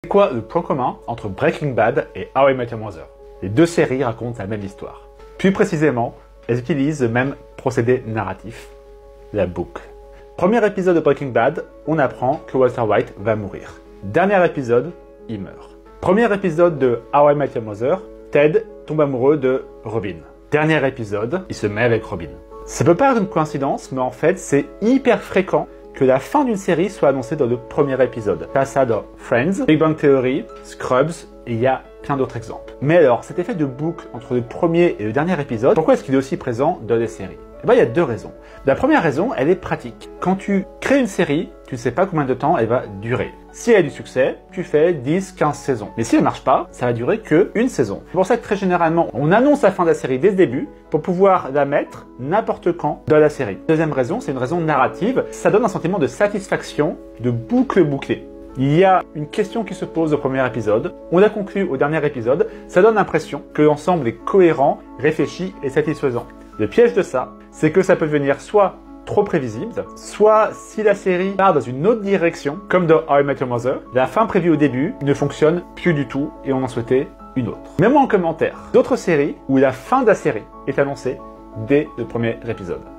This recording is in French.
C'est quoi le point commun entre Breaking Bad et How I Met Your Mother? Les deux séries racontent la même histoire. Plus précisément, elles utilisent le même procédé narratif, la boucle. Premier épisode de Breaking Bad, on apprend que Walter White va mourir. Dernier épisode, il meurt. Premier épisode de How I Met Your Mother, Ted tombe amoureux de Robin. Dernier épisode, il se met avec Robin. Ça peut paraître une coïncidence, mais en fait, c'est hyper fréquent que la fin d'une série soit annoncée dans le premier épisode. T'as ça dans Friends, Big Bang Theory, Scrubs, et il y a plein d'autres exemples. Mais alors, cet effet de boucle entre le premier et le dernier épisode, pourquoi est-ce qu'il est aussi présent dans les séries? Eh bien, il y a deux raisons. La première raison, elle est pratique. Quand tu crées une série, tu ne sais pas combien de temps elle va durer. Si elle a du succès, tu fais 10-15 saisons. Mais si elle marche pas, ça va durer que une saison. C'est pour ça que très généralement, on annonce la fin de la série dès le début pour pouvoir la mettre n'importe quand dans la série. Deuxième raison, c'est une raison narrative. Ça donne un sentiment de satisfaction, de boucle bouclée. Il y a une question qui se pose au premier épisode, on la conclut au dernier épisode, ça donne l'impression que l'ensemble est cohérent, réfléchi et satisfaisant. Le piège de ça, c'est que ça peut devenir soit trop prévisible, soit si la série part dans une autre direction, comme dans How I Met Your Mother, la fin prévue au début ne fonctionne plus du tout et on en souhaitait une autre. Mets-moi en commentaire d'autres séries où la fin de la série est annoncée dès le premier épisode.